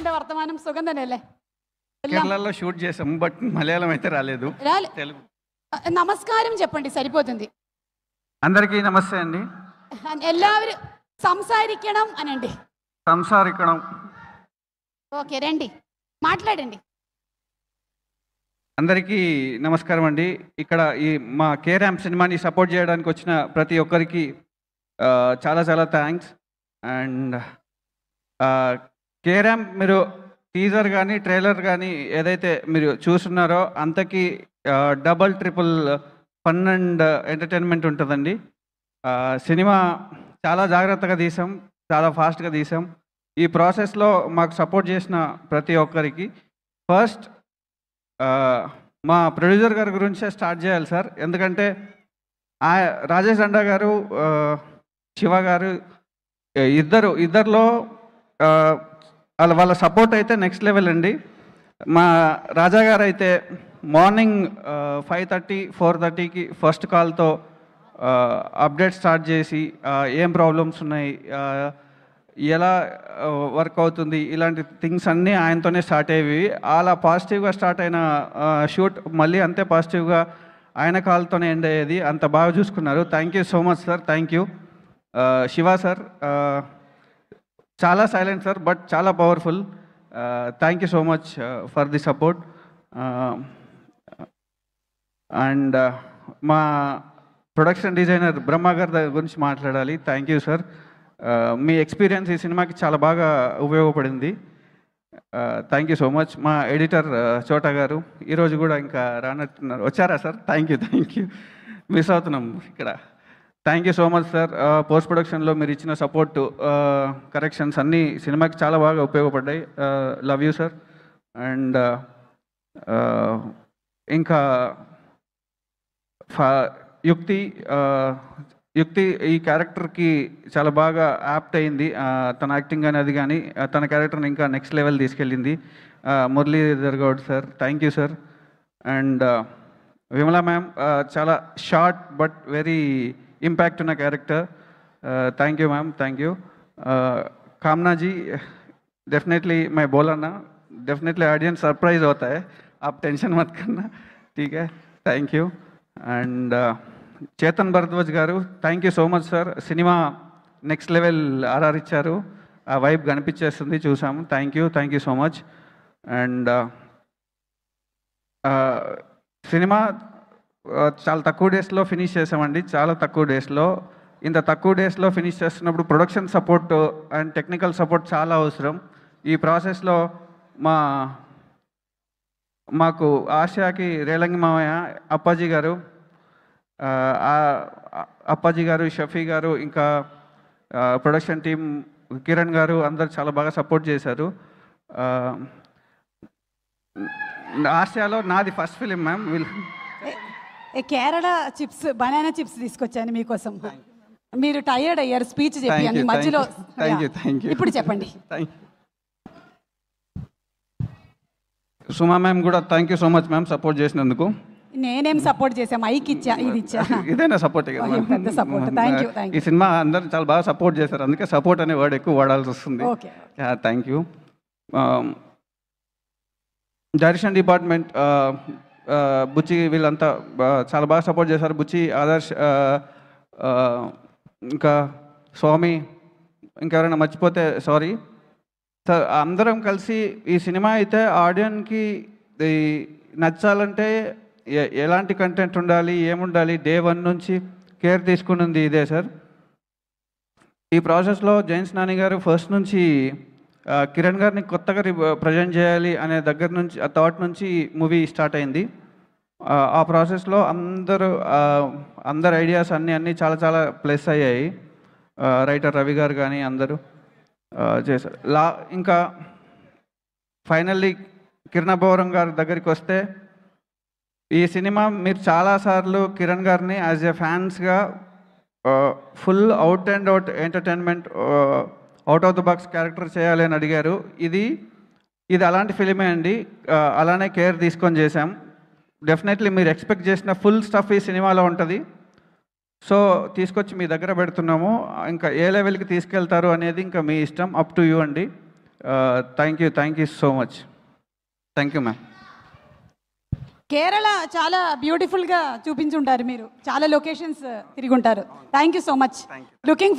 കേരളയുടെ വർത്തമാനം സുഖം തന്നെയല്ലേ? కేరళలో షూట్ చేసాం, బట్ మలయాళం అయితే రాలేదు. తెలుగు. నమస్కారం చెప్పండి సరిపోతుంది. అందరికీ నమస్తే అండి. എല്ലാവരും సంసారిക്കണം అనండి. సంసారికడం. ఓకే, రండి మాట్లాడండి. అందరికీ నమస్కారం అండి. ఇక్కడ ఈ మా కేరామ్ సినిమాని సపోర్ట్ చేయడానికి వచ్చిన ప్రతి ఒక్కరికి చాలా చాలా థ్యాంక్స్. అండ్ కేరామ్ మీరు టీజర్ కానీ ట్రైలర్ కానీ ఏదైతే మీరు చూస్తున్నారో అంతకి double triple fun and entertainment ఉంటుందండి. సినిమా చాలా జాగ్రత్తగా తీసాం, చాలా ఫాస్ట్గా తీసాం. ఈ ప్రాసెస్లో మాకు సపోర్ట్ చేసిన ప్రతి ఒక్కరికి ఫస్ట్ మా ప్రొడ్యూసర్ గారి గురించే స్టార్ట్ చేయాలి సార్. ఎందుకంటే రాజేష్ దండా గారు, శివ గారు ఇద్దరిలో వాళ్ళ సపోర్ట్ అయితే నెక్స్ట్ లెవెల్ అండి. మా రాజా గారు అయితే మార్నింగ్ 5:30, 4:30కి ఫస్ట్ కాల్తో అప్డేట్ స్టార్ట్ చేసి ఏం ప్రాబ్లమ్స్ ఉన్నాయి, ఎలా వర్క్ అవుతుంది, ఇలాంటి థింగ్స్ అన్నీ ఆయనతోనే స్టార్ట్ అయ్యేవి. అలా పాజిటివ్గా స్టార్ట్ అయిన షూట్ మళ్ళీ అంతే పాజిటివ్గా ఆయన కాల్తోనే ఎండ్ అయ్యేది. అంత బాగా చూసుకున్నారు. Thank you so much sir. Thank you. Shiva sir చాలా సైలెంట్ సార్, బట్ చాలా powerful. Thank you so much for the support. And మా ప్రొడక్షన్ డిజైనర్ బ్రహ్మ గారి గురించి మాట్లాడాలి. Thank you sir. Me experience ఈ సినిమాకి చాలా బాగా ఉపయోగపడింది. Thank you so much. మా ఎడిటర్ చోటా గారు ఈరోజు కూడా ఇంకా రానట్టున్నారు. వచ్చారా సార్? Thank you. మిస్ అవుతున్నాం ఇక్కడ. Thank you so much sir. Post ప్రొడక్షన్లో మీరు ఇచ్చిన సపోర్టు, కరెక్షన్స్ అన్నీ సినిమాకి చాలా బాగా ఉపయోగపడ్డాయి. Love you sir. అండ్ ఇంకా యుక్తి ఈ క్యారెక్టర్కి చాలా బాగా యాప్ట్ అయింది. తన యాక్టింగ్ కానీ అది కానీ తన క్యారెక్టర్ని ఇంకా నెక్స్ట్ లెవెల్ తీసుకెళ్ళింది. Muralidhar Goud sir, thank you sir. And Vimala ma'am చాలా షార్ట్ బట్ వెరీ ఇంపैक्ट ఉన్న character. Thank you ma'am, thank you. Kamana ji definitely मैं बोला ना, डेफिनेटली ऑडियंस सरप्राइज होता है, आप टेंशन मत करना, ठीक है. Thank you. And Chetan Bharadwaj గారు, thank you so much sir. Cinema next level RR ఇచ్చారు. ఆ వైబ్ కనిపించేస్తుంది, చూసాము. Thank you so much. And cinema చాలా తక్కువ డేస్లో ఫినిష్ చేసామండి. చాలా తక్కువ డేస్లో. ఇంత తక్కువ డేస్లో ఫినిష్ చేస్తున్నప్పుడు production support and technical support చాలా అవసరం. ఈ ప్రాసెస్లో మాకు ఆశయాకి రేలంగి మామయ్య, అప్పాజీ గారు, షఫీ గారు, ఇంకా ప్రొడక్షన్ టీం కిరణ్ గారు అందరు చాలా బాగా సపోర్ట్ చేశారు. ఆశయాలో నాది first film ma'am. Kerala chips, banana chips తీసుకొచ్చాను మీకోసం. మీరు టైర్డ్ అయ్యారు స్పీచ్ చెప్పి మధ్యలో. ఇప్పుడు చెప్పండి. సుమా మ్యామ్ కూడా thank you so much ma'am support చేసినందుకు. నేనేం సపోర్ట్ చేశా, మైక్ ఇచ్చా, ఇది ఇచ్చా. ఇదేనా సపోర్ట్? ఈ సినిమా అందరూ చాలా బాగా సపోర్ట్ చేశారు, అందుకే సపోర్ట్ అనే వర్డ్ ఎక్కువ వాడాల్సి వస్తుంది. Thank you. డైరెక్షన్ డిపార్ట్మెంట్ బుచ్చి వీళ్ళంతా చాలా బాగా సపోర్ట్ చేశారు. బుచ్చి, ఆదర్శ్, ఇంకా స్వామి, ఇంకెవరైనా మర్చిపోతే సారీ సార్. అందరం కలిసి ఈ సినిమా అయితే ఆడియన్స్కి నచ్చాలంటే ఎలాంటి కంటెంట్ ఉండాలి, ఏముండాలి, డే 1 నుంచి కేర్ తీసుకున్నది ఇదే సార్. ఈ ప్రాసెస్లో జైన్స్ నాని గారు ఫస్ట్ నుంచి కిరణ్ గారిని కొత్తగా ప్రజెంట్ చేయాలి అనే దగ్గర నుంచి, ఆ థాట్ నుంచి మూవీ స్టార్ట్ అయింది. ఆ ప్రాసెస్లో అందరు ఐడియాస్ అన్నీ చాలా ప్లస్ అయ్యాయి. రైటర్ రవి గారు కానీ అందరూ చేశారు. ఇంకా ఫైనల్లీ కిరణబోరం గారి దగ్గరికి వస్తే, ఈ సినిమా మీరు చాలాసార్లు కిరణ్ గారిని యాజ్ ఎ ఫ్యాన్స్గా full out and out entertainment, out of the box character చేయాలి అని అడిగారు. ఇది అలాంటి ఫిలిమే అండి. అలానే కేర్ తీసుకొని చేశాం. డెఫినెట్లీ మీరు ఎక్స్పెక్ట్ చేసిన ఫుల్ స్టఫ్ ఈ సినిమాలో ఉంటుంది. సో తీసుకొచ్చి మీ దగ్గర పెడుతున్నాము. ఇంకా ఏ లెవెల్కి తీసుకెళ్తారు అనేది ఇంకా మీ ఇష్టం, అప్ టు యూ అండి. Thank you so much. Thank you ma'am. Kerala చాలా బ్యూటిఫుల్గా చూపించుంటారు మీరు, చాలా లొకేషన్స్ తిరిగి ఉంటారు. Thank you so much. Looking